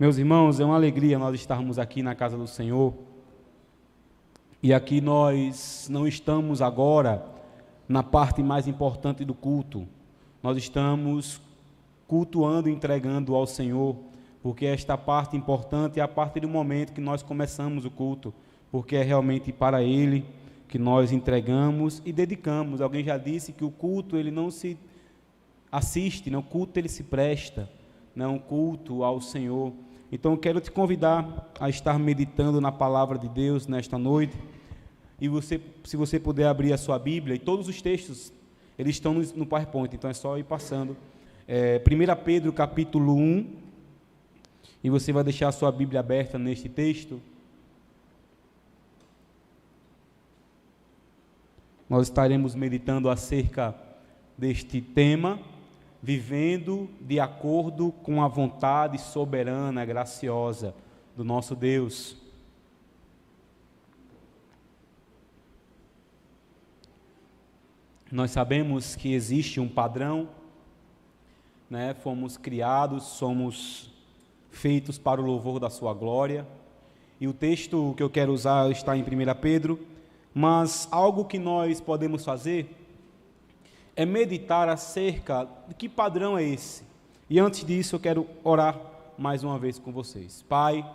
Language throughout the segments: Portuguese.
Meus irmãos, é uma alegria nós estarmos aqui na casa do Senhor. E aqui nós não estamos agora na parte mais importante do culto. Nós estamos cultuando e entregando ao Senhor, porque esta parte importante é a parte do momento que nós começamos o culto, porque é realmente para Ele que nós entregamos e dedicamos. Alguém já disse que o culto ele não se assiste, não, o culto ele se presta, não, culto ao Senhor. Então eu quero te convidar a estar meditando na palavra de Deus nesta noite, e você, se você puder abrir a sua Bíblia, e todos os textos, eles estão no PowerPoint, então é só ir passando. 1 Pedro capítulo 1, e você vai deixar a sua Bíblia aberta neste texto. Nós estaremos meditando acerca deste tema, vivendo de acordo com a vontade soberana, graciosa do nosso Deus. Nós sabemos que existe um padrão, né? Fomos criados, somos feitos para o louvor da sua glória, e o texto que eu quero usar está em 1 Pedro, mas algo que nós podemos fazer é meditar acerca de que padrão é esse. E antes disso eu quero orar mais uma vez com vocês. Pai,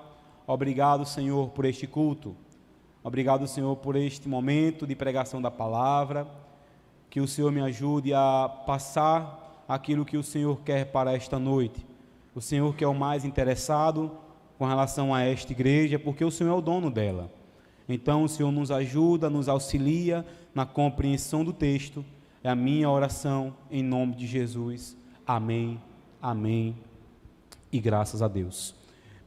obrigado, Senhor, por este culto. Obrigado, Senhor, por este momento de pregação da palavra. Que o Senhor me ajude a passar aquilo que o Senhor quer para esta noite. O Senhor que é o mais interessado com relação a esta igreja, porque o Senhor é o dono dela. Então o Senhor nos ajuda, nos auxilia na compreensão do texto. É a minha oração em nome de Jesus. Amém, amém e graças a Deus.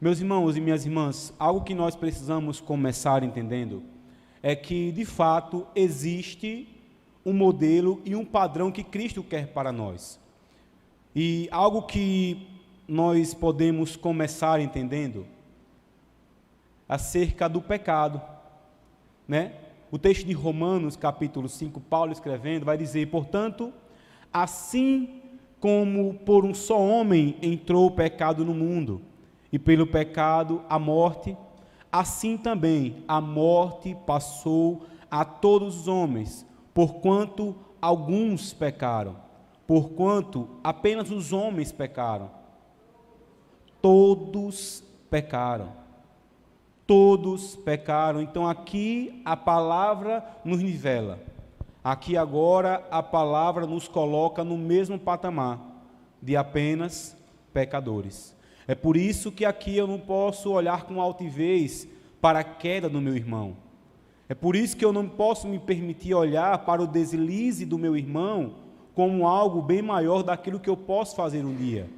Meus irmãos e minhas irmãs, algo que nós precisamos começar entendendo é que, de fato, existe um modelo e um padrão que Cristo quer para nós. E algo que nós podemos começar entendendo acerca do pecado, né? O texto de Romanos, capítulo 5, Paulo escrevendo, vai dizer: portanto, assim como por um só homem entrou o pecado no mundo, e pelo pecado a morte, assim também a morte passou a todos os homens, porquanto alguns pecaram. Porquanto apenas os homens pecaram. Todos pecaram. Todos pecaram. Então aqui a palavra nos nivela. Aqui agora a palavra nos coloca no mesmo patamar de apenas pecadores. É por isso que aqui eu não posso olhar com altivez para a queda do meu irmão. É por isso que eu não posso me permitir olhar para o deslize do meu irmão como algo bem maior daquilo que eu posso fazer um dia.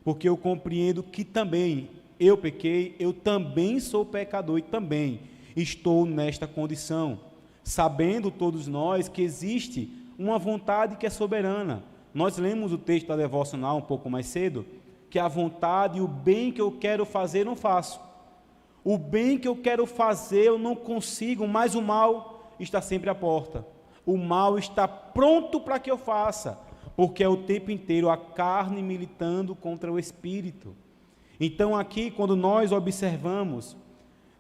Porque eu compreendo que também eu pequei, eu também sou pecador e também estou nesta condição, sabendo todos nós que existe uma vontade que é soberana. Nós lemos o texto da devocional um pouco mais cedo, que a vontade e o bem que eu quero fazer não faço. O bem que eu quero fazer eu não consigo, mas o mal está sempre à porta. O mal está pronto para que eu faça, porque é o tempo inteiro a carne militando contra o espírito. Então aqui, quando nós observamos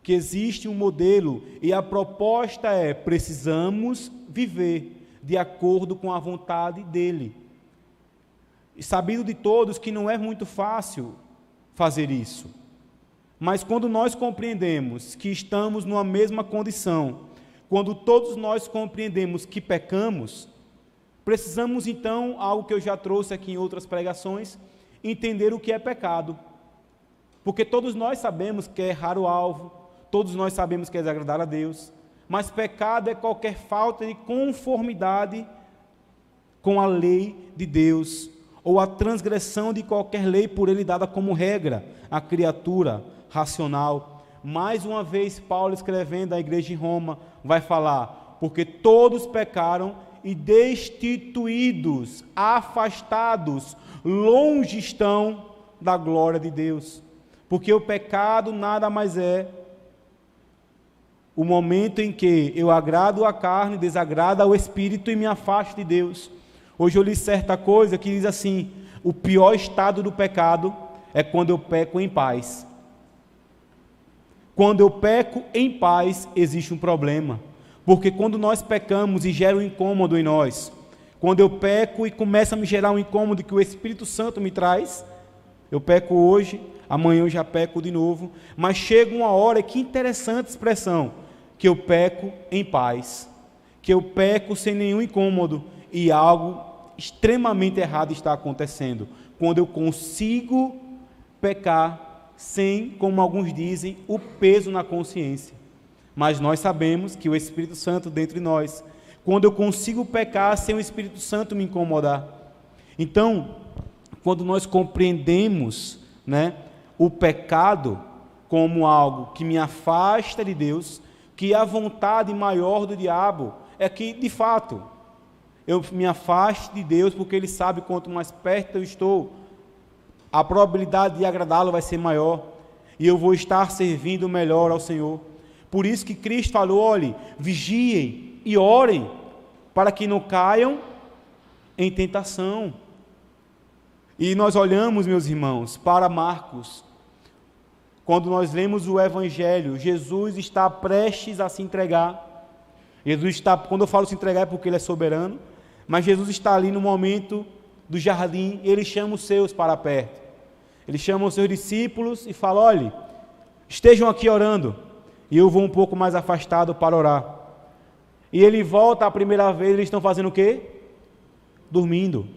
que existe um modelo e a proposta é: precisamos viver de acordo com a vontade dele. E sabido de todos que não é muito fácil fazer isso. Mas quando nós compreendemos que estamos numa mesma condição, quando todos nós compreendemos que pecamos, precisamos então, algo que eu já trouxe aqui em outras pregações, entender o que é pecado. Porque todos nós sabemos que é errar o alvo, todos nós sabemos que é desagradar a Deus, mas pecado é qualquer falta de conformidade com a lei de Deus, ou a transgressão de qualquer lei por ele dada como regra à criatura racional. Mais uma vez, Paulo, escrevendo à igreja em Roma, vai falar: porque todos pecaram e destituídos, afastados, longe estão da glória de Deus. Porque o pecado nada mais é o momento em que eu agrado a carne, desagrado ao espírito e me afasto de Deus. Hoje eu li certa coisa que diz assim: o pior estado do pecado é quando eu peco em paz. Quando eu peco em paz, existe um problema. Porque quando nós pecamos e gera um incômodo em nós, quando eu peco e começa a me gerar um incômodo que o Espírito Santo me traz, eu peco hoje, amanhã eu já peco de novo, mas chega uma hora, que interessante expressão, que eu peco em paz, que eu peco sem nenhum incômodo e algo extremamente errado está acontecendo. Quando eu consigo pecar sem, como alguns dizem, o peso na consciência. Mas nós sabemos que o Espírito Santo dentro de nós, quando eu consigo pecar sem o Espírito Santo me incomodar. Então, quando nós compreendemos, o pecado como algo que me afasta de Deus, que a vontade maior do diabo é que, de fato, eu me afaste de Deus, porque Ele sabe quanto mais perto eu estou, a probabilidade de agradá-lo vai ser maior, e eu vou estar servindo melhor ao Senhor. Por isso que Cristo falou, olhe, vigiem e orem, para que não caiam em tentação. E nós olhamos, meus irmãos, para Marcos, quando nós lemos o Evangelho, Jesus está prestes a se entregar. Quando eu falo se entregar é porque Ele é soberano, mas Jesus está ali no momento do jardim, e Ele chama os seus para perto. Ele chama os seus discípulos e fala, olhe, estejam aqui orando, e eu vou um pouco mais afastado para orar. E Ele volta a primeira vez, eles estão fazendo o quê? Dormindo.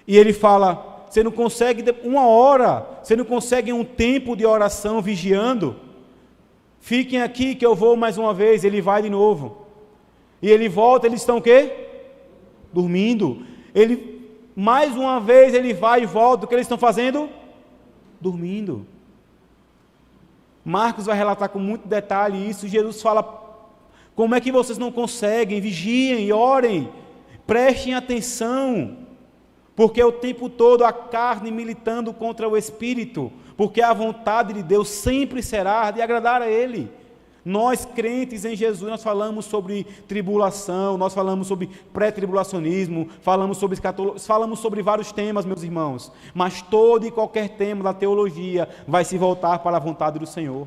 E Ele fala, você não consegue uma hora, você não consegue um tempo de oração vigiando? Fiquem aqui que eu vou mais uma vez. Ele vai de novo. E Ele volta, eles estão o quê? Dormindo. Mais uma vez ele vai e volta, o que eles estão fazendo? Dormindo. Marcos vai relatar com muito detalhe isso. Jesus fala, como é que vocês não conseguem? Vigiem, orem, prestem atenção, porque o tempo todo a carne militando contra o Espírito, porque a vontade de Deus sempre será de agradar a Ele. Nós crentes em Jesus, nós falamos sobre tribulação, nós falamos sobre pré-tribulacionismo, falamos sobre vários temas, meus irmãos, mas todo e qualquer tema da teologia vai se voltar para a vontade do Senhor.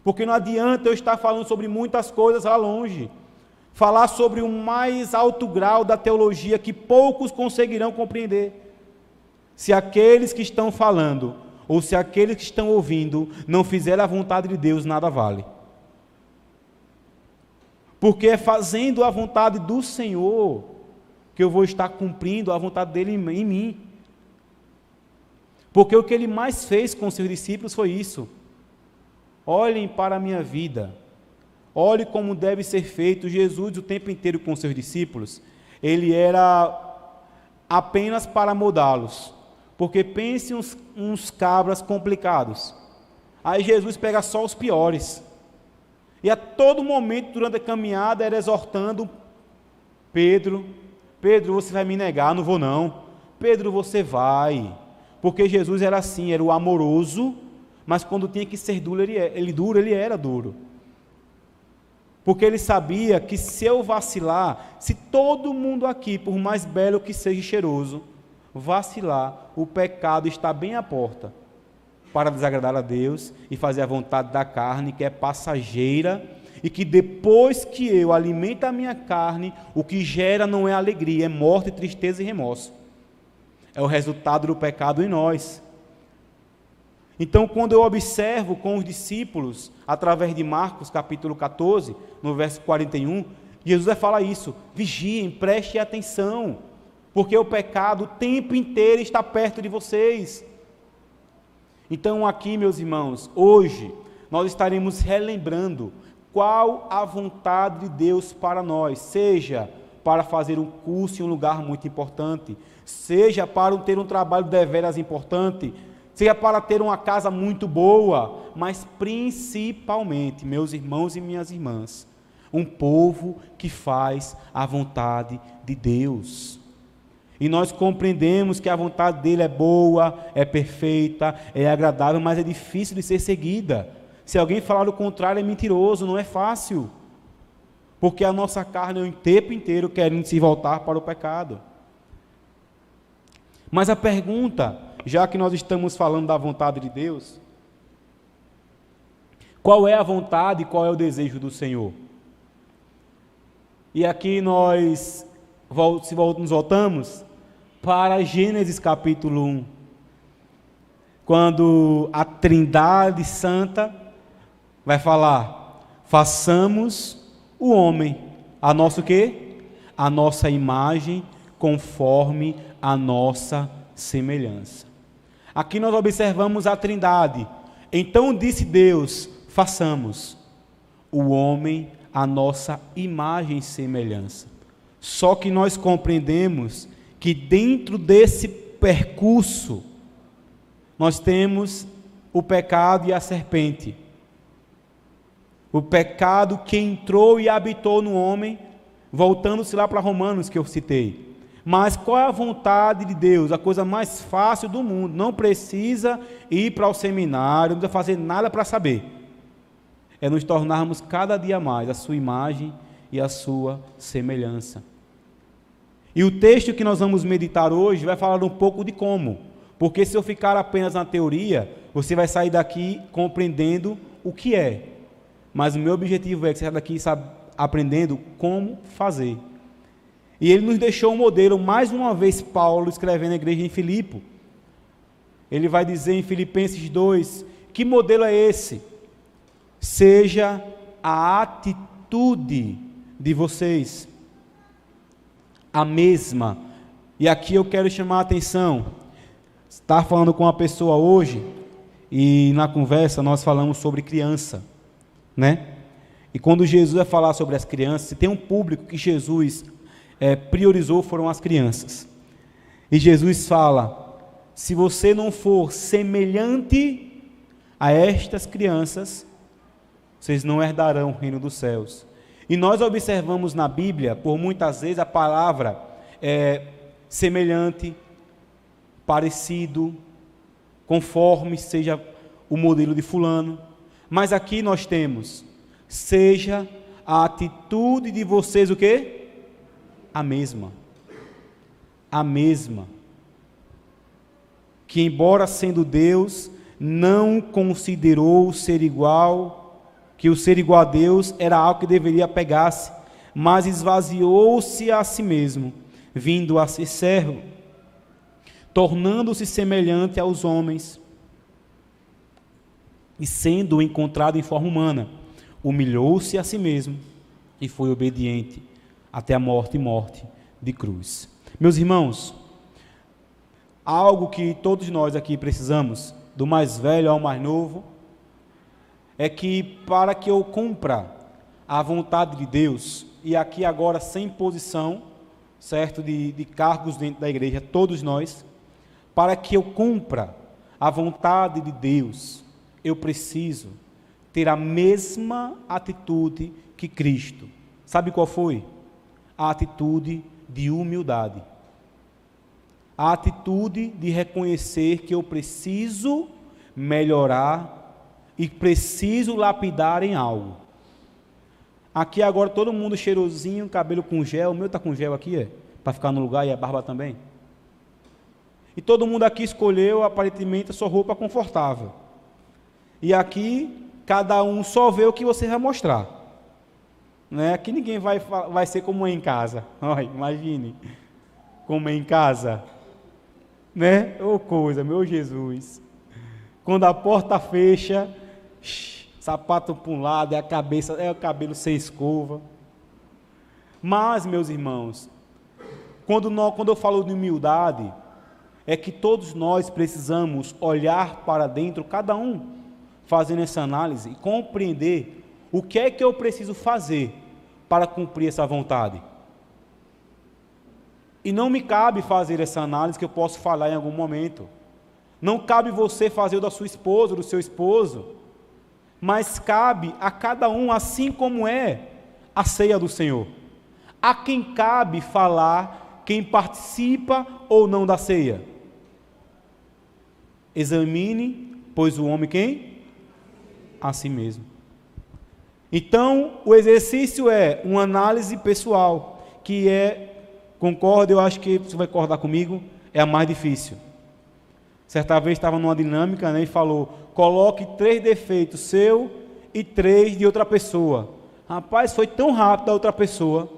Porque não adianta eu estar falando sobre muitas coisas lá longe, falar sobre o mais alto grau da teologia que poucos conseguirão compreender. Se aqueles que estão falando, ou se aqueles que estão ouvindo, não fizerem a vontade de Deus, nada vale. Porque é fazendo a vontade do Senhor que eu vou estar cumprindo a vontade dEle em mim. Porque o que Ele mais fez com seus discípulos foi isso. Olhem para a minha vida. Olhe como deve ser feito. Jesus, o tempo inteiro com seus discípulos, Ele era apenas para moldá-los. Porque pense uns cabras complicados. Aí Jesus pega só os piores. E a todo momento, durante a caminhada, era exortando Pedro, você vai me negar? Não vou não. Pedro, você vai. Porque Jesus era assim, era o amoroso, mas quando tinha que ser duro, ele era duro. Porque ele sabia que se eu vacilar, se todo mundo aqui, por mais belo que seja cheiroso, vacilar, o pecado está bem à porta para desagradar a Deus e fazer a vontade da carne, que é passageira, e que depois que eu alimento a minha carne, o que gera não é alegria, é morte, tristeza e remorso. É o resultado do pecado em nós. Então, quando eu observo com os discípulos, através de Marcos capítulo 14, no verso 41, Jesus vai falar isso, vigiem, prestem atenção, porque o pecado o tempo inteiro está perto de vocês. Então aqui, meus irmãos, hoje nós estaremos relembrando qual a vontade de Deus para nós, seja para fazer um curso em um lugar muito importante, seja para ter um trabalho deveras importante, seja para ter uma casa muito boa, mas principalmente, meus irmãos e minhas irmãs, um povo que faz a vontade de Deus. E nós compreendemos que a vontade dele é boa, é perfeita, é agradável, mas é difícil de ser seguida. Se alguém falar o contrário, é mentiroso, não é fácil. Porque a nossa carne é o tempo inteiro querendo se voltar para o pecado. Mas a pergunta, já que nós estamos falando da vontade de Deus, Qual é a vontade e qual é o desejo do Senhor? E aqui nós nos voltamos para Gênesis capítulo 1, quando a Trindade Santa vai falar: façamos o homem, a nossa o quê? A nossa imagem, conforme a nossa semelhança. Aqui nós observamos a Trindade. Então disse Deus: façamos o homem a nossa imagem e semelhança. Só que nós compreendemos que dentro desse percurso nós temos o pecado e a serpente. O pecado que entrou e habitou no homem, voltando-se lá para Romanos que eu citei. Mas qual é a vontade de Deus? A coisa mais fácil do mundo. Não precisa ir para o seminário, não precisa fazer nada para saber. É nos tornarmos cada dia mais a sua imagem e a sua semelhança. E o texto que nós vamos meditar hoje vai falar um pouco de como. Porque se eu ficar apenas na teoria, você vai sair daqui compreendendo o que é. Mas o meu objetivo é que você saia daqui aprendendo como fazer. E ele nos deixou um modelo, mais uma vez Paulo escrevendo à igreja em Filipe. Ele vai dizer em Filipenses 2, que modelo é esse? Seja a atitude de vocês a mesma. E aqui eu quero chamar a atenção. Estava falando com uma pessoa hoje, e na conversa nós falamos sobre criança, né? E quando Jesus vai falar sobre as crianças, se tem um público que Jesus priorizou, foram as crianças. E Jesus fala: se você não for semelhante a estas crianças, vocês não herdarão o reino dos céus. E nós observamos na Bíblia, por muitas vezes, a palavra semelhante, parecido, conforme seja o modelo de fulano. Mas aqui nós temos: seja a atitude de vocês o quê? A mesma. A mesma. Que embora sendo Deus, não considerou ser igual, que o ser igual a Deus era algo que deveria apegar-se, mas esvaziou-se a si mesmo, vindo a ser servo, tornando-se semelhante aos homens, e sendo encontrado em forma humana, humilhou-se a si mesmo, e foi obediente até a morte e morte de cruz. Meus irmãos, algo que todos nós aqui precisamos, do mais velho ao mais novo, é que para que eu cumpra a vontade de Deus, e aqui agora sem posição, certo, de cargos dentro da igreja, todos nós, para que eu cumpra a vontade de Deus, eu preciso ter a mesma atitude que Cristo. Sabe qual foi? A atitude de humildade. A atitude de reconhecer que eu preciso melhorar e preciso lapidar em algo. Aqui agora todo mundo cheirosinho, cabelo com gel. O meu está com gel aqui, para ficar no lugar, e a barba também. E todo mundo aqui escolheu aparentemente a sua roupa confortável. E aqui cada um só vê o que você vai mostrar. Né? Aqui ninguém vai ser como é em casa. Olha, imagine como é em casa. Né? Ô coisa, meu Jesus. Quando a porta fecha, sapato para um lado, a cabeça, o cabelo sem escova. Mas, meus irmãos, quando eu falo de humildade, é que todos nós precisamos olhar para dentro, cada um fazendo essa análise e compreender o que é que eu preciso fazer para cumprir essa vontade. E não me cabe fazer essa análise que eu posso falar em algum momento. Não cabe você fazer o da sua esposa, do seu esposo, mas cabe a cada um, assim como é a ceia do Senhor. A quem cabe falar, quem participa ou não da ceia. Examine, pois o homem quem? A si mesmo. Então, o exercício é uma análise pessoal, que concordo, eu acho que você vai concordar comigo, é a mais difícil. Certa vez estava numa dinâmica, né, e falou: coloque 3 defeitos seu e 3 de outra pessoa. Rapaz, foi tão rápido da outra pessoa.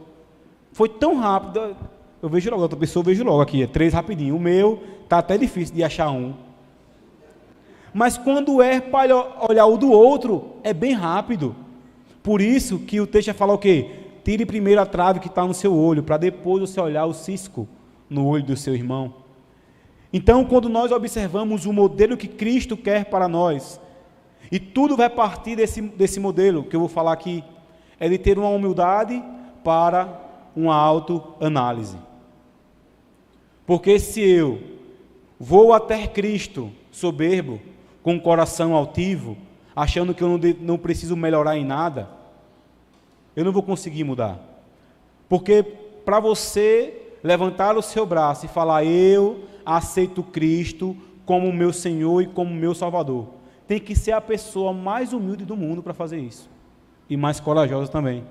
Foi tão rápido. Eu vejo logo, a outra pessoa eu vejo logo aqui, 3 rapidinho. O meu está até difícil de achar um. Mas quando é para olhar o do outro, é bem rápido. Por isso que o texto fala o quê? Tire primeiro a trave que está no seu olho, para depois você olhar o cisco no olho do seu irmão. Então, quando nós observamos o modelo que Cristo quer para nós, e tudo vai partir desse modelo que eu vou falar aqui, é de ter uma humildade para uma autoanálise. Porque se eu vou até Cristo soberbo, com o coração altivo, achando que eu não preciso melhorar em nada, eu não vou conseguir mudar. Porque para você levantar o seu braço e falar, eu aceito Cristo como meu Senhor e como meu Salvador, tem que ser a pessoa mais humilde do mundo para fazer isso. E mais corajosa também.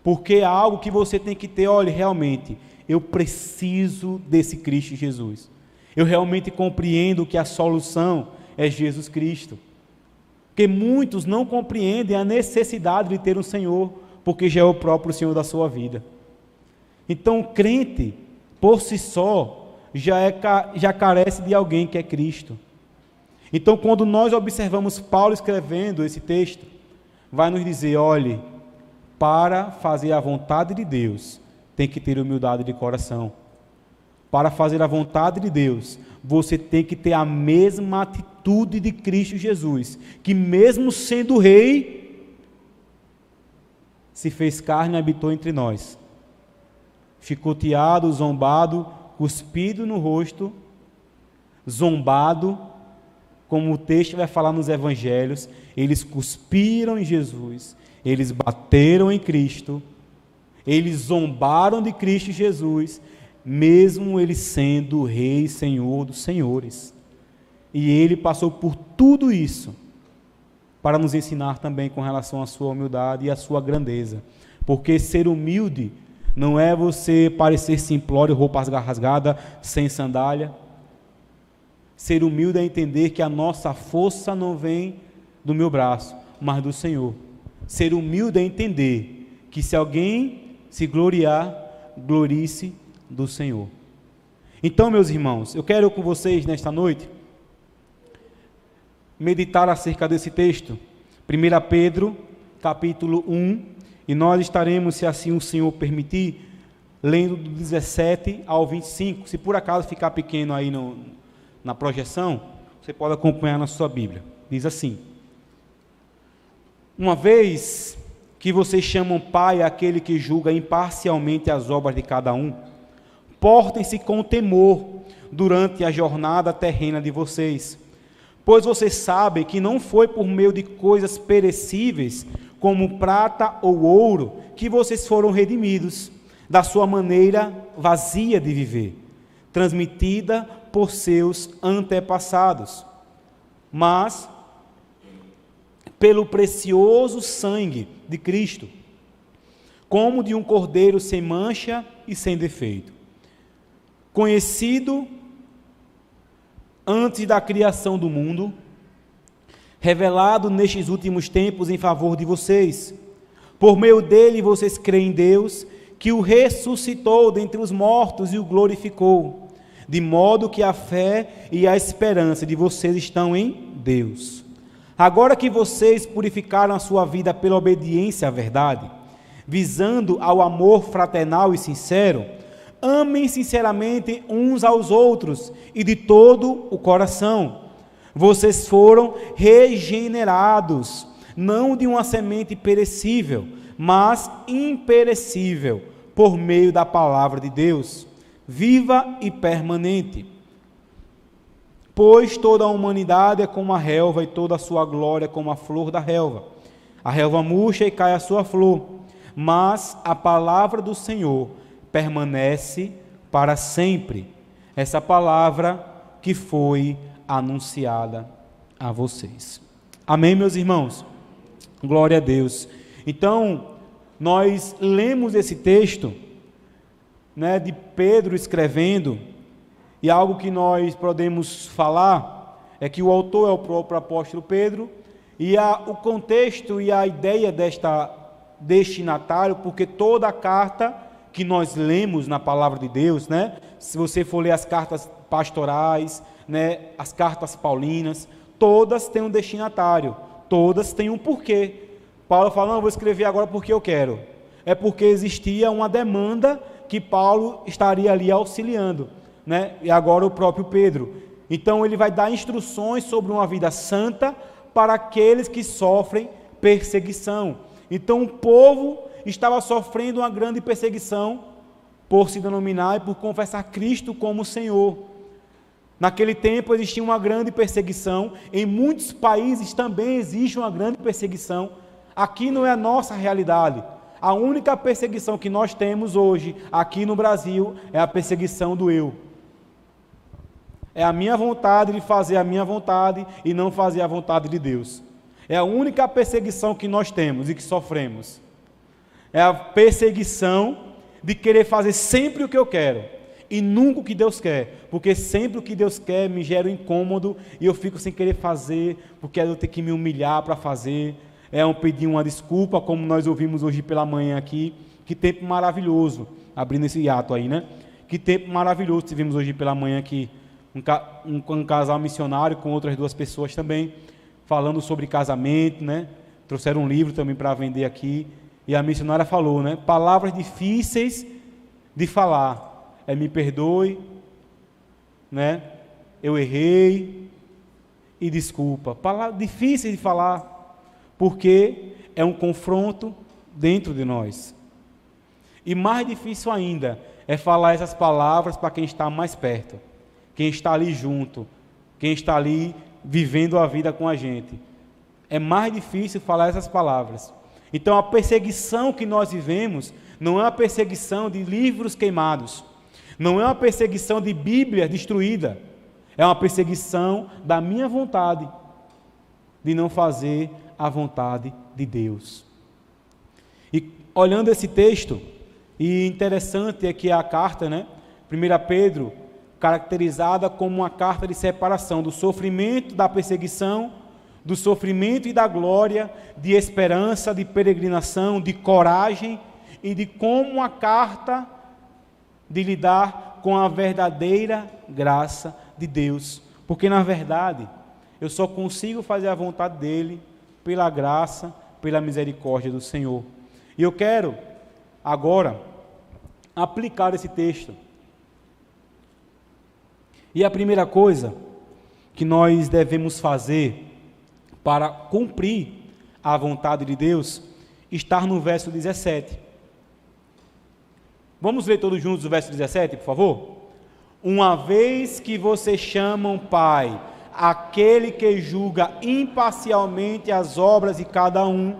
Porque é algo que você tem que ter, olha, realmente, eu preciso desse Cristo Jesus. Eu realmente compreendo que a solução é Jesus Cristo. Porque muitos não compreendem a necessidade de ter um Senhor, porque já é o próprio Senhor da sua vida. Então, o crente, por si só, já carece de alguém que é Cristo. Então, quando nós observamos Paulo escrevendo esse texto, vai nos dizer, olhe, para fazer a vontade de Deus, tem que ter humildade de coração. Para fazer a vontade de Deus, você tem que ter a mesma atitude de Cristo Jesus, que mesmo sendo rei, se fez carne e habitou entre nós. Chicoteado, zombado, cuspido no rosto, zombado, como o texto vai falar nos evangelhos, eles cuspiram em Jesus, eles bateram em Cristo, eles zombaram de Cristo Jesus, mesmo ele sendo o Rei e Senhor dos senhores. E ele passou por tudo isso para nos ensinar também com relação à sua humildade e à sua grandeza. Porque ser humilde não é você parecer simplório, roupa rasgada, sem sandália. Ser humilde é entender que a nossa força não vem do meu braço, mas do Senhor. Ser humilde é entender que se alguém se gloriar, glorie-se do Senhor. Então, meus irmãos, eu quero com vocês nesta noite meditar acerca desse texto, 1 Pedro, capítulo 1, e nós estaremos, se assim o Senhor permitir, lendo do 17 ao 25. Se por acaso ficar pequeno aí na projeção, você pode acompanhar na sua Bíblia. Diz assim: uma vez que vocês chamam Pai aquele que julga imparcialmente as obras de cada um, portem-se com temor durante a jornada terrena de vocês, pois vocês sabem que não foi por meio de coisas perecíveis, como prata ou ouro, que vocês foram redimidos da sua maneira vazia de viver, transmitida por seus antepassados, mas pelo precioso sangue de Cristo, como de um cordeiro sem mancha e sem defeito, conhecido antes da criação do mundo, revelado nestes últimos tempos em favor de vocês. Por meio dele vocês creem em Deus, que o ressuscitou dentre os mortos e o glorificou, de modo que a fé e a esperança de vocês estão em Deus. Agora que vocês purificaram a sua vida pela obediência à verdade, visando ao amor fraternal e sincero, amem sinceramente uns aos outros e de todo o coração. Vocês foram regenerados, não de uma semente perecível, mas imperecível, por meio da palavra de Deus, viva e permanente. Pois toda a humanidade é como a relva, e toda a sua glória como a flor da relva. A relva murcha e cai a sua flor, mas a palavra do Senhor permanece para sempre. Essa palavra que foi anunciada a vocês. Amém, meus irmãos? Glória a Deus. Então, nós lemos esse texto, de Pedro escrevendo, e algo que nós podemos falar é que o autor é o próprio apóstolo Pedro, E o contexto e a ideia desta destinatário, porque toda a carta que nós lemos na palavra de Deus, né? Se você for ler as cartas pastorais, né? As cartas paulinas, todas têm um destinatário, todas têm um porquê. Paulo fala, não, eu vou escrever agora porque eu quero. É porque existia uma demanda que Paulo estaria ali auxiliando, né? E agora o próprio Pedro. Então ele vai dar instruções sobre uma vida santa para aqueles que sofrem perseguição. Então o povo estava sofrendo uma grande perseguição por se denominar e por confessar Cristo como Senhor. Naquele tempo existia uma grande perseguição, em muitos países também existe uma grande perseguição. Aqui não é a nossa realidade. A única perseguição que nós temos hoje, aqui no Brasil, é a perseguição do eu. É a minha vontade de fazer a minha vontade e não fazer a vontade de Deus. É a única perseguição que nós temos e que sofremos. É a perseguição de querer fazer sempre o que eu quero e nunca o que Deus quer, porque sempre o que Deus quer me gera um incômodo e eu fico sem querer fazer, porque eu tenho que me humilhar para fazer. É pedir uma desculpa, como nós ouvimos hoje pela manhã aqui. Que tempo maravilhoso, abrindo esse ato aí, né? Que tempo maravilhoso tivemos hoje pela manhã aqui, um casal missionário com outras duas pessoas também, falando sobre casamento, né? Trouxeram um livro também para vender aqui, e a missionária falou, né? Palavras difíceis de falar, me perdoe, né? Eu errei, e desculpa. Palavras difíceis de falar, porque é um confronto dentro de nós. E mais difícil ainda é falar essas palavras para quem está mais perto, quem está ali junto, quem está ali vivendo a vida com a gente. É mais difícil falar essas palavras. Então a perseguição que nós vivemos não é uma perseguição de livros queimados, não é uma perseguição de Bíblia destruída, é uma perseguição da minha vontade de não fazer a vontade de Deus. E olhando esse texto, e interessante é que a carta, né, 1 Pedro, caracterizada como uma carta de separação do sofrimento, da perseguição, do sofrimento e da glória, de esperança, de peregrinação, de coragem e de como uma carta de lidar com a verdadeira graça de Deus. Porque na verdade, eu só consigo fazer a vontade dele pela graça, pela misericórdia do Senhor. E eu quero agora aplicar esse texto. E a primeira coisa que nós devemos fazer para cumprir a vontade de Deus está no verso 17. Vamos ler todos juntos o verso 17, por favor? Uma vez que vocês chamam Pai aquele que julga imparcialmente as obras de cada um,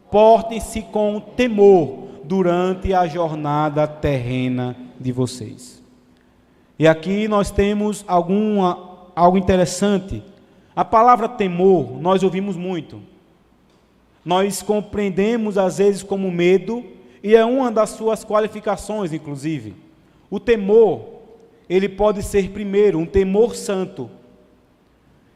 portem-se com temor durante a jornada terrena de vocês. E aqui nós temos algo interessante. A palavra temor, nós ouvimos muito. Nós compreendemos às vezes como medo, e é uma das suas qualificações, inclusive. O temor, ele pode ser primeiro um temor santo,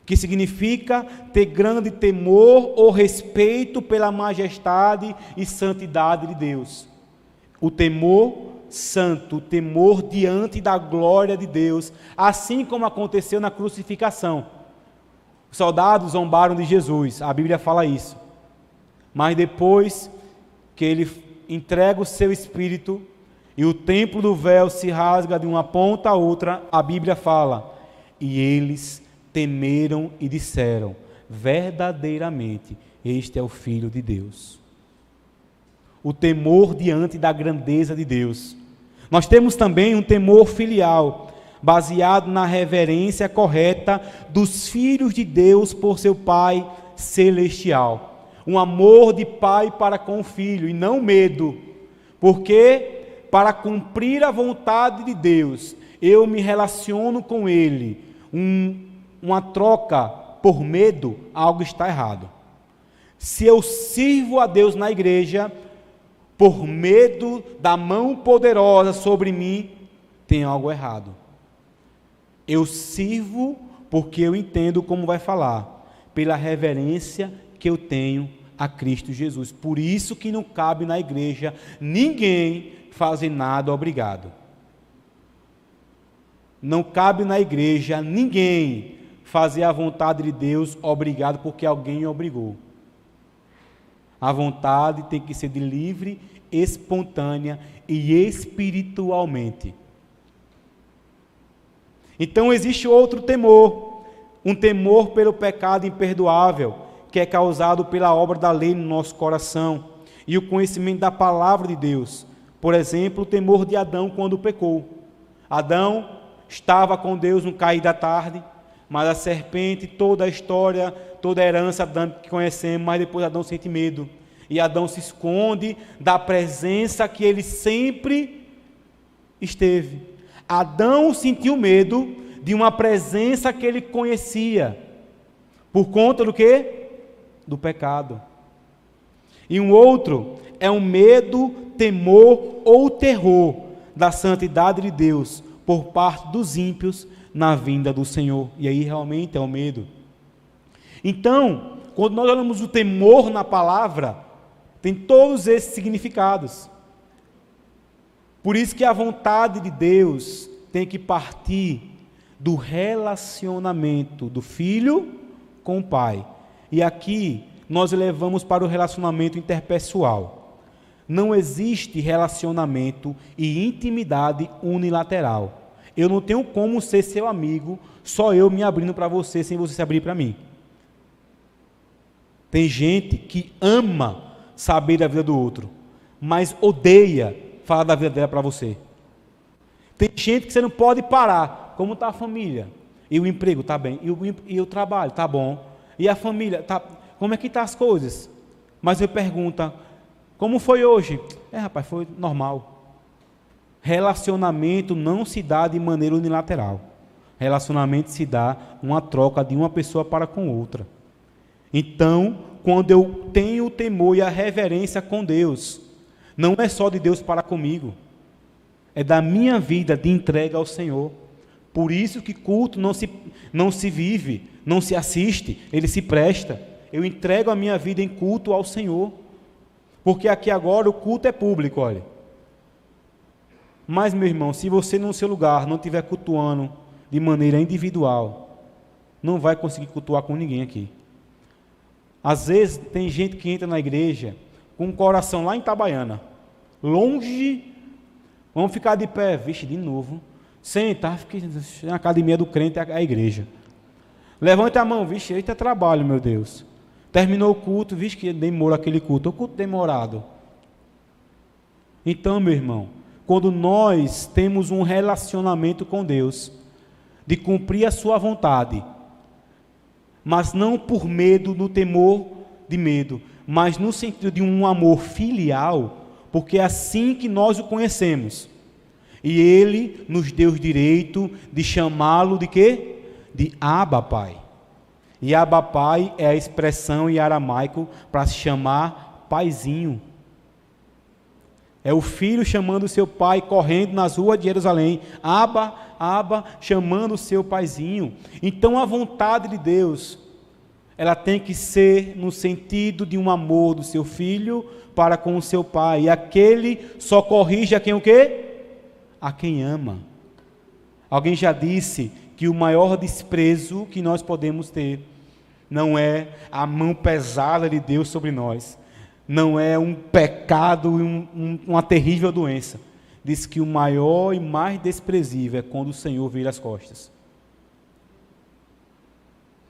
que significa ter grande temor ou respeito pela majestade e santidade de Deus. O temor santo, o temor diante da glória de Deus, assim como aconteceu na crucificação. Os soldados zombaram de Jesus, a Bíblia fala isso. Mas depois que ele entrega o seu espírito e o templo do véu se rasga de uma ponta a outra, a Bíblia fala, e eles temeram e disseram, verdadeiramente, este é o Filho de Deus. O temor diante da grandeza de Deus. Nós temos também um temor filial, baseado na reverência correta dos filhos de Deus por seu Pai celestial. Um amor de pai para com o filho, e não medo, porque para cumprir a vontade de Deus, eu me relaciono com Ele. Uma troca por medo, algo está errado. Se eu sirvo a Deus na igreja, por medo da mão poderosa sobre mim, tem algo errado. Eu sirvo porque eu entendo como vai falar, pela reverência que eu tenho a Cristo Jesus. Por isso que não cabe na igreja ninguém fazer nada obrigado. Não cabe na igreja ninguém fazer a vontade de Deus obrigado porque alguém obrigou. A vontade tem que ser de livre, espontânea e espiritualmente. Então existe outro temor, um temor pelo pecado imperdoável, que é causado pela obra da lei no nosso coração e o conhecimento da palavra de Deus. Por exemplo, o temor de Adão quando pecou. Adão estava com Deus no cair da tarde, mas a serpente, toda a história, toda a herança que conhecemos, mas depois Adão sente medo. E Adão se esconde da presença que ele sempre esteve. Adão sentiu medo de uma presença que ele conhecia. Por conta do quê? Do pecado. E um outro é um medo, temor ou terror da santidade de Deus por parte dos ímpios na vinda do Senhor. E aí realmente é o medo. Então, quando nós olhamos o temor na palavra, tem todos esses significados. Por isso que a vontade de Deus tem que partir do relacionamento do filho com o pai. E aqui nós levamos para o relacionamento interpessoal. Não existe relacionamento e intimidade unilateral. Eu não tenho como ser seu amigo, só eu me abrindo para você, sem você se abrir para mim. Tem gente que ama saber da vida do outro, mas odeia falar da vida dela para você. Tem gente que você não pode parar. Como está a família? E o emprego está bem? E o trabalho está bom? E a família? Como é que estão as coisas? Mas eu pergunto, como foi hoje? Rapaz, foi normal. Relacionamento não se dá de maneira unilateral. Relacionamento se dá uma troca de uma pessoa para com outra. Então, quando eu tenho o temor e a reverência com Deus, não é só de Deus para comigo, é da minha vida de entrega ao Senhor. Por isso que culto não se vive, não se assiste, ele se presta. Eu entrego a minha vida em culto ao Senhor, porque aqui agora o culto é público, olha. Mas, meu irmão, se você no seu lugar não estiver cultuando de maneira individual, não vai conseguir cultuar com ninguém aqui. Às vezes tem gente que entra na igreja com o coração lá em Itabaiana, longe, vamos ficar de pé, vixe, de novo, senta, na academia do crente é a igreja. Levante a mão, vixe, eita trabalho, meu Deus. Terminou o culto, vixe, que demora aquele culto, o culto demorado. Então, meu irmão, quando nós temos um relacionamento com Deus, de cumprir a sua vontade, mas não por medo, no temor de medo, mas no sentido de um amor filial, porque é assim que nós o conhecemos. E Ele nos deu o direito de chamá-lo de quê? De Abba Pai. E Abba Pai é a expressão em aramaico para se chamar paizinho. É o filho chamando o seu pai, correndo nas ruas de Jerusalém. Abba, Abba, chamando o seu paizinho. Então a vontade de Deus, ela tem que ser no sentido de um amor do seu filho para com o seu pai. E aquele só corrige a quem o quê? A quem ama. Alguém já disse que o maior desprezo que nós podemos ter não é a mão pesada de Deus sobre nós, não é um pecado e uma terrível doença. Diz que o maior e mais desprezível é quando o Senhor vira as costas.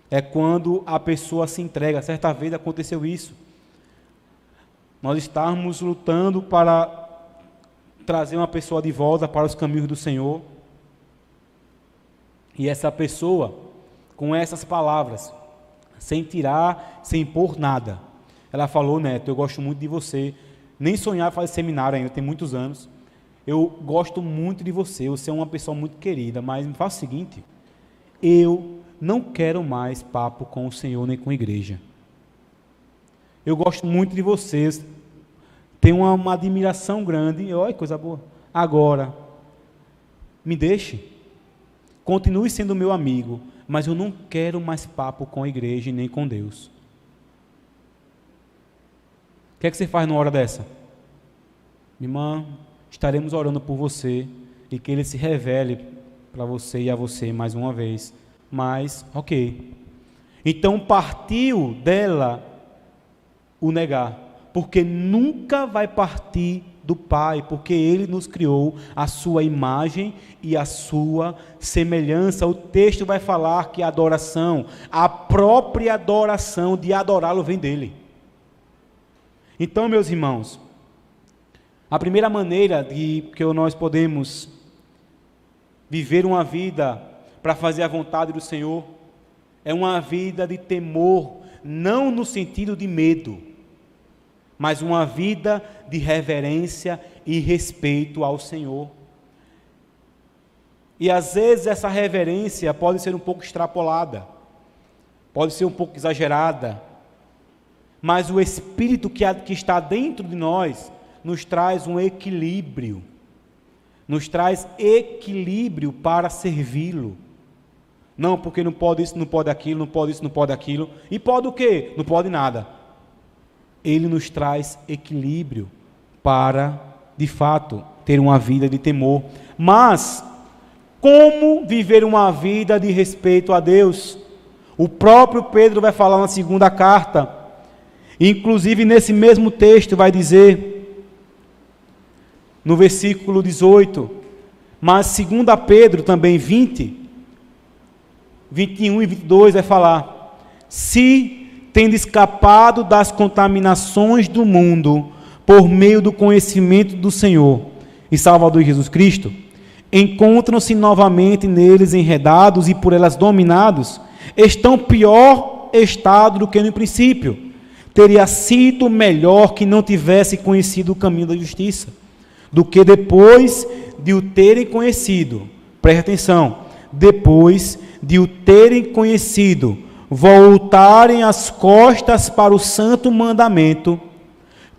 É quando a pessoa se entrega. Certa vez aconteceu isso. Nós estávamos lutando para trazer uma pessoa de volta para os caminhos do Senhor. E essa pessoa, com essas palavras, sem tirar, sem impor nada, ela falou: Neto, eu gosto muito de você. Nem sonhava fazer seminário ainda, tem muitos anos. Eu gosto muito de você, você é uma pessoa muito querida, mas me faz o seguinte: eu não quero mais papo com o Senhor nem com a igreja. Eu gosto muito de vocês, tenho uma admiração grande, olha que coisa boa. Agora, me deixe, continue sendo meu amigo, mas eu não quero mais papo com a igreja e nem com Deus. que é que você faz numa hora dessa? Irmã, estaremos orando por você e que Ele se revele para você e a você mais uma vez. Mas, ok. Então partiu dela o negar, porque nunca vai partir do Pai, porque Ele nos criou a sua imagem e a sua semelhança. O texto vai falar que a adoração, a própria adoração de adorá-lo vem dele. Então, meus irmãos, a primeira maneira que nós podemos viver uma vida para fazer a vontade do Senhor é uma vida de temor, não no sentido de medo, mas uma vida de reverência e respeito ao Senhor. E às vezes essa reverência pode ser um pouco extrapolada, pode ser um pouco exagerada, mas o Espírito que está dentro de nós nos traz um equilíbrio, nos traz equilíbrio para servi-lo. Não, porque não pode isso, não pode aquilo, não pode isso, não pode aquilo. E pode o quê? Não pode nada. Ele nos traz equilíbrio para, de fato, ter uma vida de temor. Mas, como viver uma vida de respeito a Deus? O próprio Pedro vai falar na segunda carta, inclusive nesse mesmo texto vai dizer, no versículo 18, mas 2 Pedro também 20, 21 e 22 vai falar, se tendo escapado das contaminações do mundo, por meio do conhecimento do Senhor e Salvador Jesus Cristo, encontram-se novamente neles enredados e por elas dominados, estão pior estado do que no princípio. Teria sido melhor que não tivesse conhecido o caminho da justiça, do que depois de o terem conhecido, preste atenção, depois de o terem conhecido, voltarem as costas para o santo mandamento,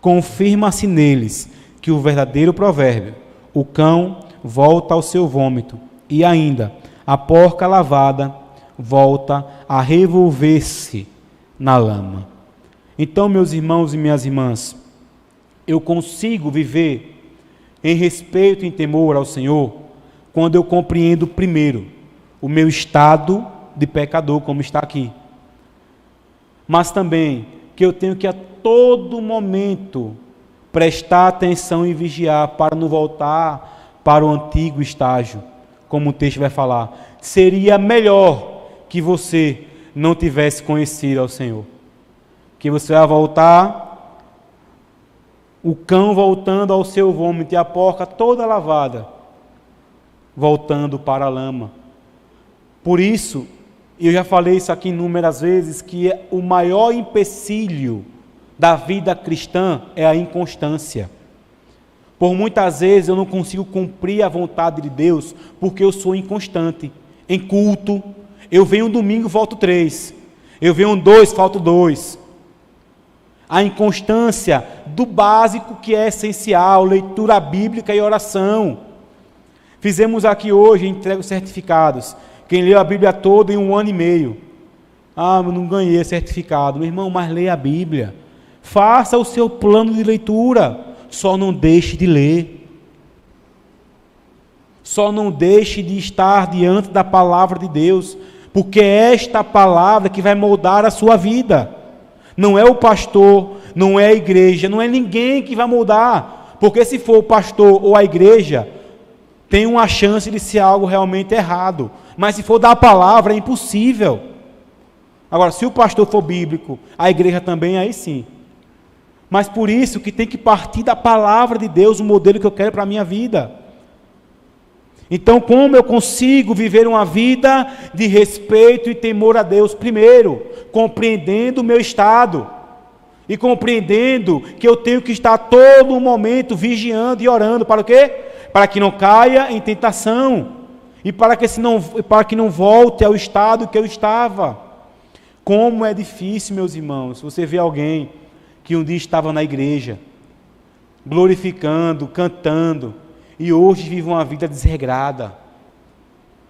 confirma-se neles que o verdadeiro provérbio, o cão volta ao seu vômito, e ainda a porca lavada volta a revolver-se na lama. Então, meus irmãos e minhas irmãs, eu consigo viver em respeito e em temor ao Senhor quando eu compreendo primeiro o meu estado de pecador, como está aqui, mas também que eu tenho que a todo momento prestar atenção e vigiar para não voltar para o antigo estágio, como o texto vai falar. Seria melhor que você não tivesse conhecido ao Senhor, que você vai voltar, o cão voltando ao seu vômito e a porca toda lavada, voltando para a lama. Por isso, eu já falei isso aqui inúmeras vezes, que o maior empecilho da vida cristã é a inconstância. Por muitas vezes eu não consigo cumprir a vontade de Deus, porque eu sou inconstante. Em culto, eu venho um domingo, volto 3. Eu venho 2, falto 2. A inconstância do básico que é essencial, leitura bíblica e oração. Fizemos aqui hoje, entrega os certificados. Quem leu a Bíblia toda em 1 ano e meio. Ah, eu não ganhei certificado. Meu irmão, mas leia a Bíblia. Faça o seu plano de leitura. Só não deixe de ler. Só não deixe de estar diante da palavra de Deus. Porque é esta palavra que vai moldar a sua vida. Não é o pastor, não é a igreja, não é ninguém que vai moldar. Porque se for o pastor ou a igreja, tem uma chance de ser algo realmente errado. Mas se for da palavra, é impossível. Agora, se o pastor for bíblico, a igreja também, aí sim. Mas por isso que tem que partir da palavra de Deus, o modelo que eu quero para a minha vida. Então, como eu consigo viver uma vida de respeito e temor a Deus? Primeiro, compreendendo o meu estado. E compreendendo que eu tenho que estar todo momento vigiando e orando. Para o quê? Para que não caia em tentação. E para que não volte ao estado que eu estava. Como é difícil, meus irmãos, você vê alguém que um dia estava na igreja, glorificando, cantando, e hoje vive uma vida desregrada,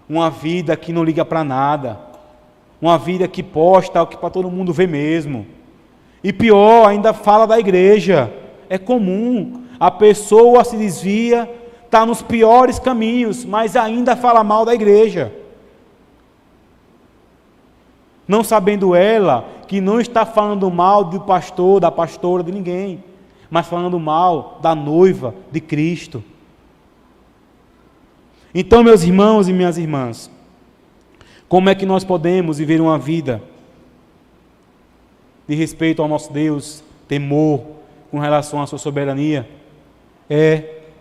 uma vida que não liga para nada, uma vida que posta o que para todo mundo ver mesmo. E pior, ainda fala da igreja. É comum, a pessoa se desvia, está nos piores caminhos, mas ainda fala mal da igreja. Não sabendo ela que não está falando mal do pastor, da pastora, de ninguém, mas falando mal da noiva de Cristo. Então, meus irmãos e minhas irmãs, como é que nós podemos viver uma vida de respeito ao nosso Deus, temor com relação à sua soberania?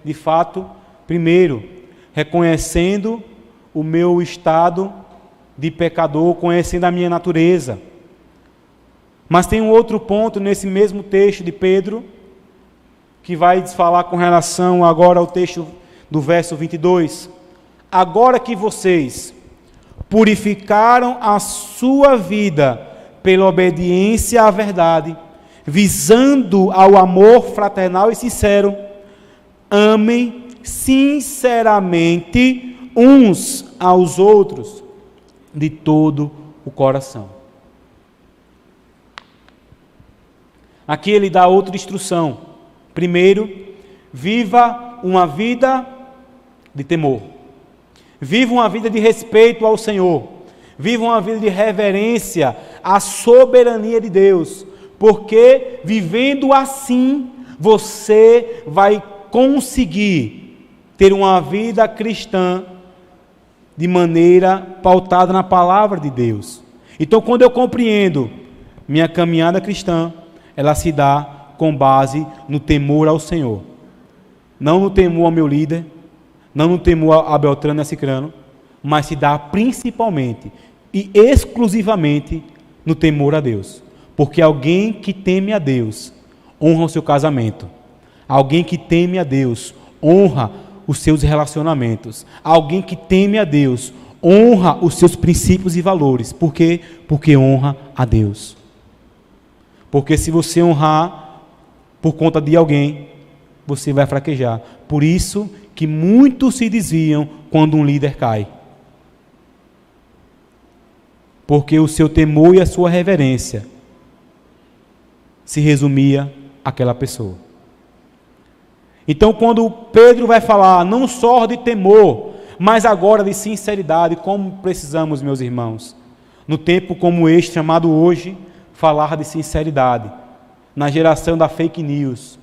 De fato, primeiro, reconhecendo o meu estado de pecador, conhecendo a minha natureza. Mas tem um outro ponto nesse mesmo texto de Pedro, que vai falar com relação agora ao texto do verso 22. Agora que vocês purificaram a sua vida pela obediência à verdade, visando ao amor fraternal e sincero, amem sinceramente uns aos outros de todo o coração. Aqui ele dá outra instrução. Primeiro, viva uma vida de temor. Viva uma vida de respeito ao Senhor. Viva uma vida de reverência à soberania de Deus. Porque vivendo assim, você vai conseguir ter uma vida cristã de maneira pautada na palavra de Deus. Então, quando eu compreendo minha caminhada cristã, ela se dá com base no temor ao Senhor. Não no temor ao meu líder, não no temor a Beltrano e a Cicrano, mas se dá principalmente e exclusivamente no temor a Deus. Porque alguém que teme a Deus honra o seu casamento. Alguém que teme a Deus honra os seus relacionamentos. Alguém que teme a Deus honra os seus princípios e valores. Por quê? Porque honra a Deus. Porque se você honrar por conta de alguém, você vai fraquejar. Por isso que muitos se desviam quando um líder cai. Porque o seu temor e a sua reverência se resumia àquela pessoa. Então, quando Pedro vai falar não só de temor, mas agora de sinceridade, como precisamos, meus irmãos, no tempo como este, chamado hoje, falar de sinceridade, na geração da fake news,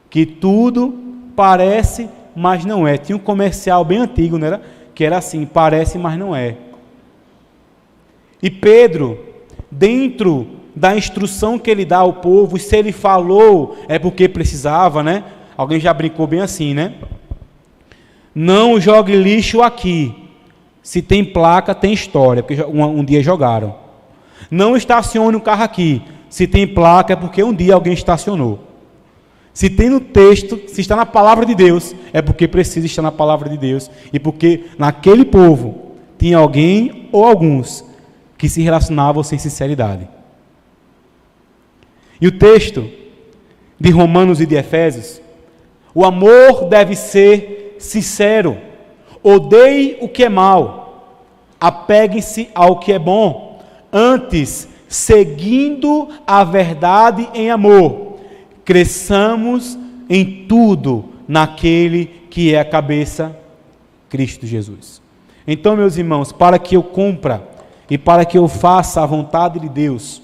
que tudo parece, mas não é. Tinha um comercial bem antigo, não era? Que era assim, parece, mas não é. E Pedro, dentro da instrução que ele dá ao povo, se ele falou, é porque precisava, né? Alguém já brincou bem assim, né? Não jogue lixo aqui. Se tem placa, tem história, porque um dia jogaram. Não estacione o carro aqui. Se tem placa, é porque um dia alguém estacionou. Se tem no texto, se está na palavra de Deus, é porque precisa estar na palavra de Deus. E porque naquele povo tinha alguém ou alguns que se relacionavam sem sinceridade. E o texto de Romanos e de Efésios, o amor deve ser sincero. Odeie o que é mal. Apegue-se ao que é bom. Antes, seguindo a verdade em amor, cresçamos em tudo naquele que é a cabeça, Cristo Jesus. Então, meus irmãos, para que eu cumpra e para que eu faça a vontade de Deus,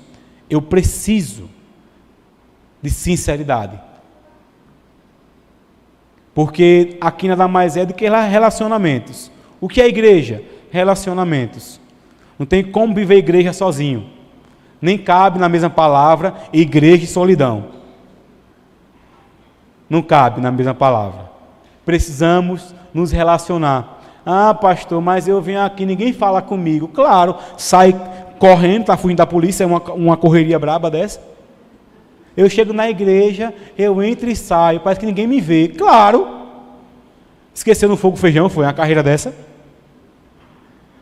eu preciso de sinceridade. Porque aqui nada mais é do que relacionamentos. O que é igreja? Relacionamentos. Não tem como viver igreja sozinho. Nem cabe na mesma palavra igreja e solidão. Não cabe na mesma palavra. Precisamos nos relacionar. Ah, pastor, mas eu venho aqui, ninguém fala comigo. Claro, sai correndo, está fugindo da polícia, é uma correria braba dessa. Eu chego na igreja, eu entro e saio, parece que ninguém me vê. Claro. Esqueceu no fogo feijão, foi uma carreira dessa.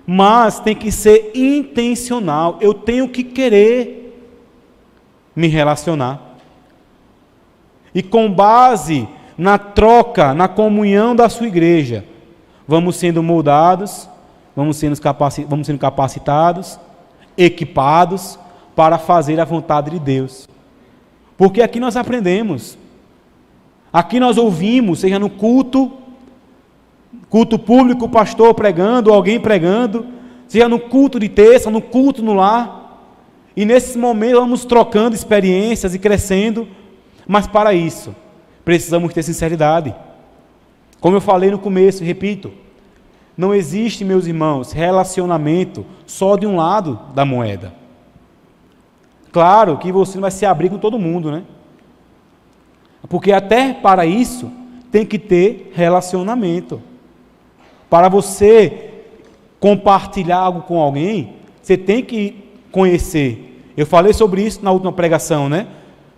Mas tem que ser intencional. Eu tenho que querer me relacionar. E com base na troca, na comunhão da sua igreja, vamos sendo moldados, vamos sendo capacitados, equipados, para fazer a vontade de Deus. Porque aqui nós aprendemos, aqui nós ouvimos, seja no culto público, o pastor pregando, alguém pregando, seja no culto de terça, no culto no lar, e nesses momentos vamos trocando experiências e crescendo, mas para isso, precisamos ter sinceridade. Como eu falei no começo, repito, não existe, meus irmãos, relacionamento só de um lado da moeda. Claro que você não vai se abrir com todo mundo, né? Porque até para isso tem que ter relacionamento. Para você compartilhar algo com alguém, você tem que conhecer. Eu falei sobre isso na última pregação, né?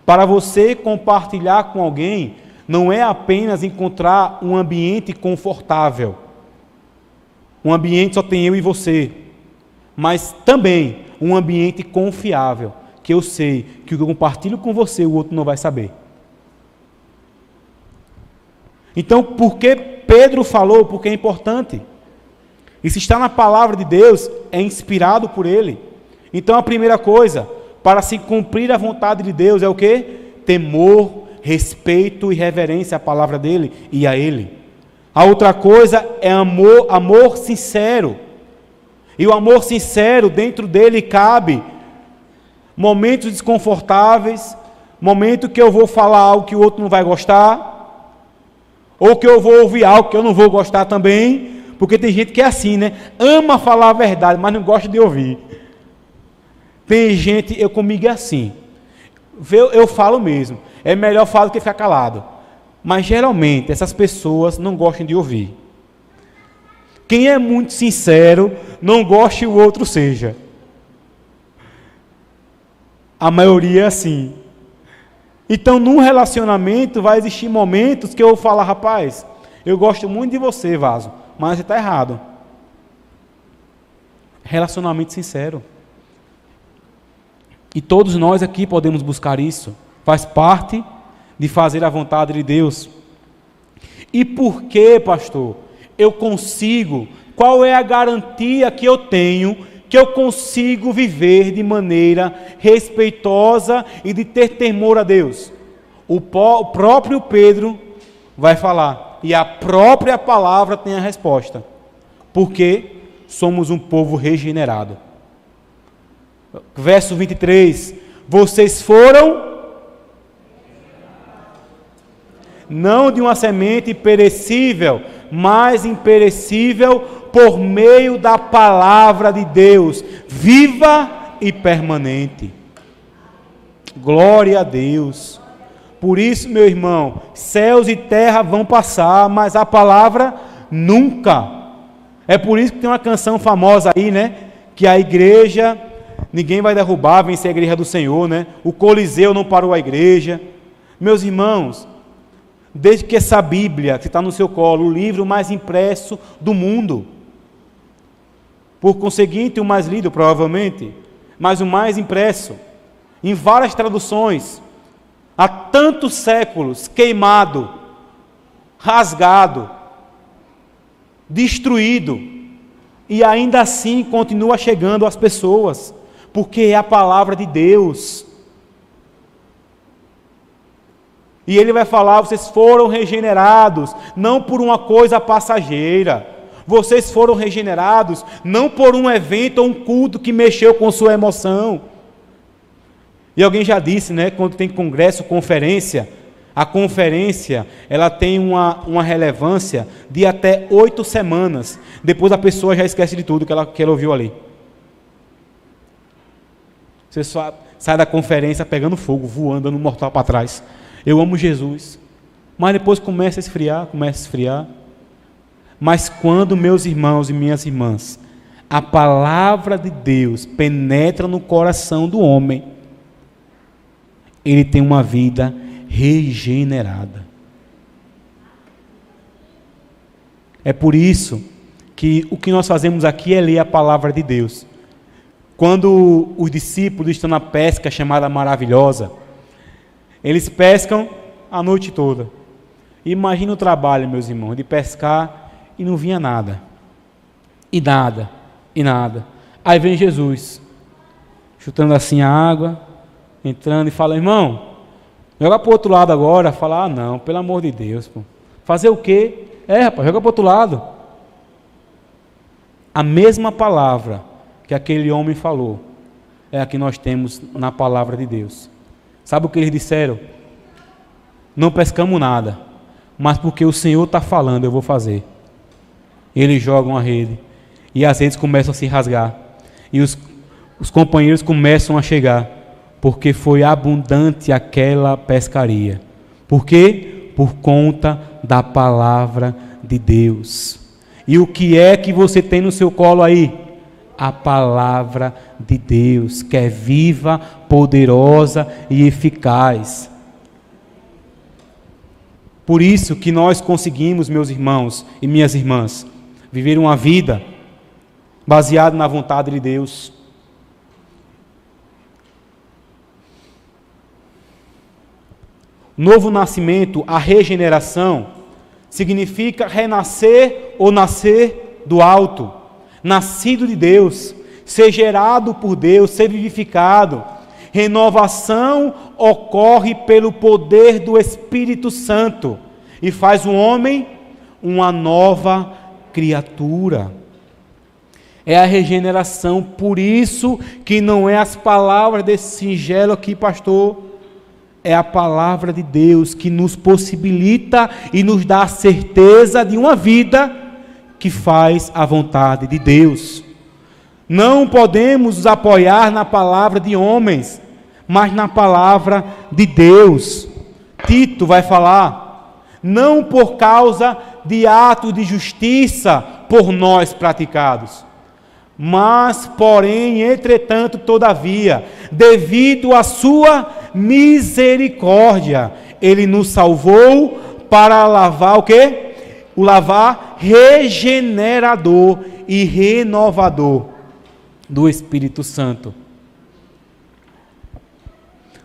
Para você compartilhar com alguém, não é apenas encontrar um ambiente confortável. Um ambiente só tem eu e você. Mas também um ambiente confiável, que eu sei que o que eu compartilho com você, o outro não vai saber. Então, por que Pedro falou? Porque é importante. E se está na palavra de Deus, é inspirado por ele. Então, a primeira coisa, para se cumprir a vontade de Deus, é o quê? Temor, respeito e reverência à palavra dele e a ele. A outra coisa é amor sincero. E o amor sincero, dentro dele cabe momentos desconfortáveis, momento que eu vou falar algo que o outro não vai gostar, ou que eu vou ouvir algo que eu não vou gostar também, porque tem gente que é assim, né? Ama falar a verdade, mas não gosta de ouvir. Tem gente, comigo é assim, eu falo mesmo, é melhor falar do que ficar calado, mas geralmente essas pessoas não gostam de ouvir. Quem é muito sincero, não gosta que o outro seja. A maioria é assim. Então, num relacionamento, vai existir momentos que eu vou falar, rapaz, eu gosto muito de você, Vaso, mas você está errado. Relacionamento sincero. E todos nós aqui podemos buscar isso. Faz parte de fazer a vontade de Deus. E por que, pastor, eu consigo? Qual é a garantia que eu tenho que eu consigo viver de maneira respeitosa e de ter temor a Deus? O próprio Pedro vai falar, e a própria palavra tem a resposta. Porque somos um povo regenerado. Verso 23, vocês foram não de uma semente perecível, mas imperecível, por meio da palavra de Deus, viva e permanente. Glória a Deus. Por isso, meu irmão, céus e terra vão passar, mas a palavra nunca. É por isso que tem uma canção famosa aí, né? Que a igreja, ninguém vai derrubar, vencer a igreja do Senhor, né? O Coliseu não parou a igreja. Meus irmãos, desde que essa Bíblia, que está no seu colo, o livro mais impresso do mundo, por conseguinte o mais lido provavelmente, mas o mais impresso, em várias traduções, há tantos séculos, queimado, rasgado, destruído, e ainda assim continua chegando às pessoas, porque é a palavra de Deus. E ele vai falar, vocês foram regenerados, não por uma coisa passageira, vocês foram regenerados, não por um evento ou um culto que mexeu com sua emoção. E alguém já disse, né, quando tem congresso, conferência, a conferência, ela tem uma relevância de até 8 semanas, depois a pessoa já esquece de tudo que ela ouviu ali. Você só sai da conferência pegando fogo, voando, dando mortal para trás. Eu amo Jesus, mas depois começa a esfriar. Mas quando, meus irmãos e minhas irmãs, a palavra de Deus penetra no coração do homem, ele tem uma vida regenerada. É por isso que o que nós fazemos aqui é ler a palavra de Deus. Quando os discípulos estão na pesca chamada maravilhosa, eles pescam a noite toda. Imagina o trabalho, meus irmãos, de pescar e não vinha nada. E nada. Aí vem Jesus. chutando assim a água, entrando e fala: irmão, joga para o outro lado agora. Fala: ah, não, pelo amor de Deus, pô. Fazer o quê? Rapaz, joga para o outro lado. A mesma palavra que aquele homem falou é a que nós temos na palavra de Deus. Sabe o que eles disseram? Não pescamos nada, mas porque o Senhor está falando, eu vou fazer. Eles jogam a rede e as redes começam a se rasgar e os companheiros começam a chegar, porque foi abundante aquela pescaria. Por quê? Por conta da palavra de Deus. E o que é que você tem no seu colo aí? A palavra de Deus, que é viva, poderosa e eficaz. Por isso que nós conseguimos, meus irmãos e minhas irmãs, viver uma vida baseada na vontade de Deus. Novo nascimento, a regeneração, significa renascer ou nascer do alto, nascido de Deus, ser gerado por Deus, ser vivificado. Renovação ocorre pelo poder do Espírito Santo e faz o homem uma nova criatura. É a regeneração, por isso que não é as palavras desse singelo aqui, pastor, é a palavra de Deus que nos possibilita e nos dá a certeza de uma vida que faz a vontade de Deus. Não podemos nos apoiar na palavra de homens, mas na palavra de Deus. Tito vai falar: não por causa de atos de justiça por nós praticados, mas, porém, entretanto, todavia, devido à sua misericórdia, ele nos salvou para lavar o quê? O lavar regenerador e renovador do Espírito Santo.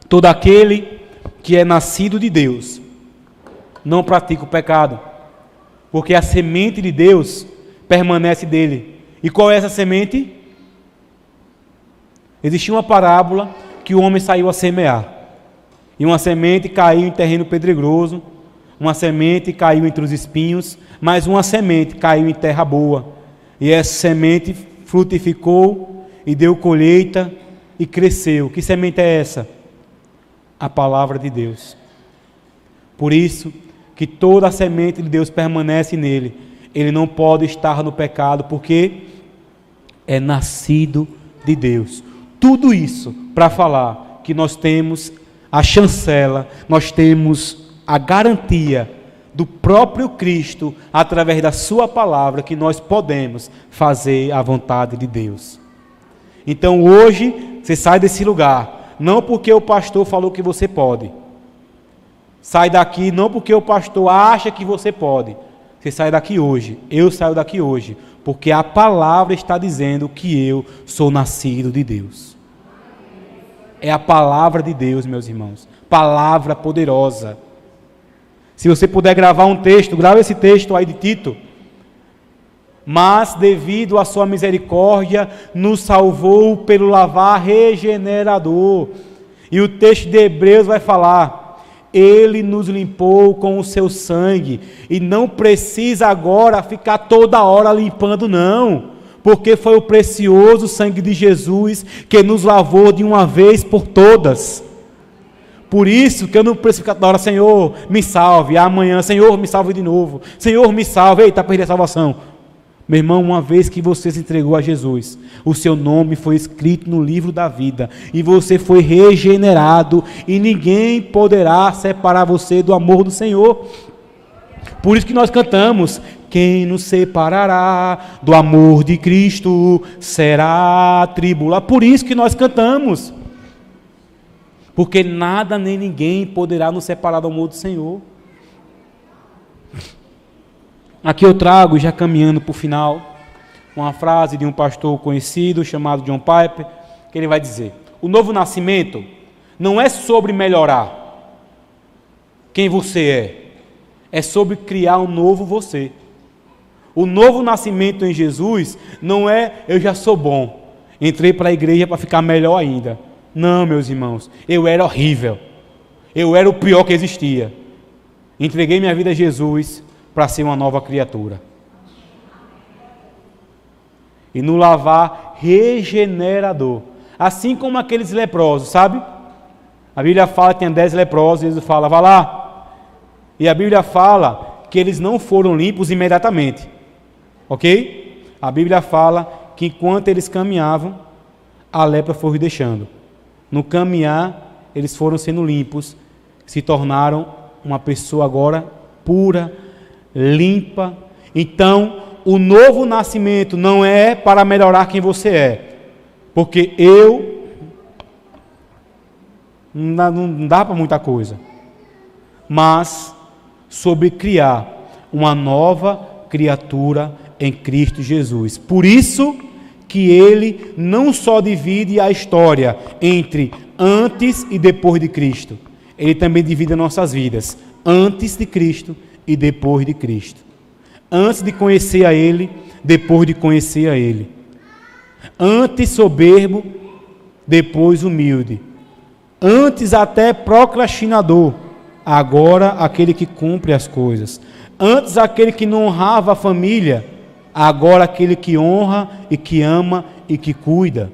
Todo aquele que é nascido de Deus não pratica o pecado, porque a semente de Deus permanece dele. E qual é essa semente? Existia uma parábola que o homem saiu a semear, e uma semente caiu em terreno pedregoso, uma semente caiu entre os espinhos, mas uma semente caiu em terra boa, e essa semente frutificou e deu colheita e cresceu. Que semente é essa? A palavra de Deus. Por isso que toda a semente de Deus permanece nele. Ele não pode estar no pecado, porque é nascido de Deus. Tudo isso para falar que nós temos a chancela, nós temos a garantia do próprio Cristo, através da sua palavra, que nós podemos fazer a vontade de Deus. Então hoje, você sai desse lugar, não porque o pastor falou que você pode. Sai daqui não porque o pastor acha que você pode. Você sai daqui hoje, eu saio daqui hoje, porque a palavra está dizendo que eu sou nascido de Deus. É a palavra de Deus, meus irmãos. Palavra poderosa. Se você puder gravar um texto, grava esse texto aí de Tito. Mas, devido à sua misericórdia, nos salvou pelo lavar regenerador. E o texto de Hebreus vai falar: Ele nos limpou com o seu sangue, e não precisa agora ficar toda hora limpando, não, porque foi o precioso sangue de Jesus que nos lavou de uma vez por todas. Por isso que eu não preciso ficar toda hora: Senhor, me salve, amanhã, Senhor, me salve de novo, Senhor, me salve, eita, perdi a salvação. Meu irmão, uma vez que você se entregou a Jesus, o seu nome foi escrito no livro da vida, e você foi regenerado, e ninguém poderá separar você do amor do Senhor. Por isso que nós cantamos: quem nos separará do amor de Cristo será tribulado. Por isso que nós cantamos, porque nada nem ninguém poderá nos separar do amor do Senhor. Aqui eu trago, já caminhando para o final, uma frase de um pastor conhecido chamado John Piper, que ele vai dizer: o novo nascimento não é sobre melhorar quem você é sobre criar um novo você. O novo nascimento em Jesus não é eu já sou bom, Entrei para a igreja para ficar melhor ainda. Não, meus irmãos, eu era horrível. Eu era o pior que existia. Entreguei minha vida a Jesus para ser uma nova criatura. E no lavar regenerador. Assim como aqueles leprosos, sabe? A Bíblia fala que tinha 10 leprosos, Jesus fala, vá lá. E a Bíblia fala que eles não foram limpos imediatamente. Ok? A Bíblia fala que enquanto eles caminhavam, a lepra foi os deixando. No caminhar, eles foram sendo limpos, se tornaram uma pessoa agora pura, limpa. Então, o novo nascimento não é para melhorar quem você é, porque não dá para muita coisa, mas sobre criar uma nova criatura em Cristo Jesus. Por isso que ele não só divide a história entre antes e depois de Cristo, ele também divide as nossas vidas, antes de Cristo e depois de Cristo. Antes de conhecer a Ele, depois de conhecer a Ele. Antes soberbo, depois humilde. Antes até procrastinador, agora aquele que cumpre as coisas. Antes aquele que não honrava a família, agora aquele que honra e que ama e que cuida.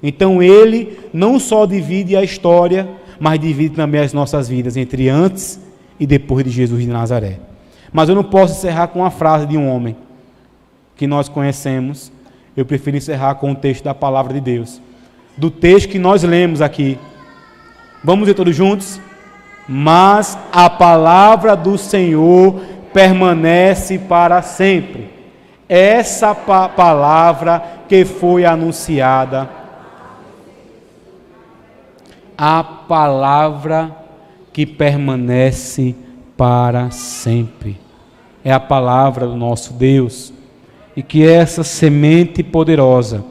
Então ele não só divide a história, mas divide também as nossas vidas entre antes e depois de Jesus de Nazaré. Mas eu não posso encerrar com uma frase de um homem que nós conhecemos. Eu prefiro encerrar com o texto da palavra de Deus, do texto que nós lemos aqui. Vamos ler todos juntos? Mas a palavra do Senhor permanece para sempre. Essa palavra que foi anunciada, a palavra que permanece para sempre. É a palavra do nosso Deus. E que essa semente poderosa,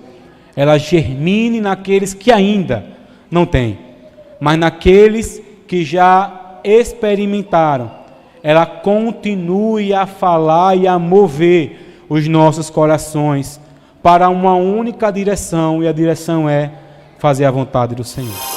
ela germine naqueles que ainda não têm, mas naqueles que já experimentaram, ela continue a falar e a mover os nossos corações para uma única direção, e a direção é fazer a vontade do Senhor.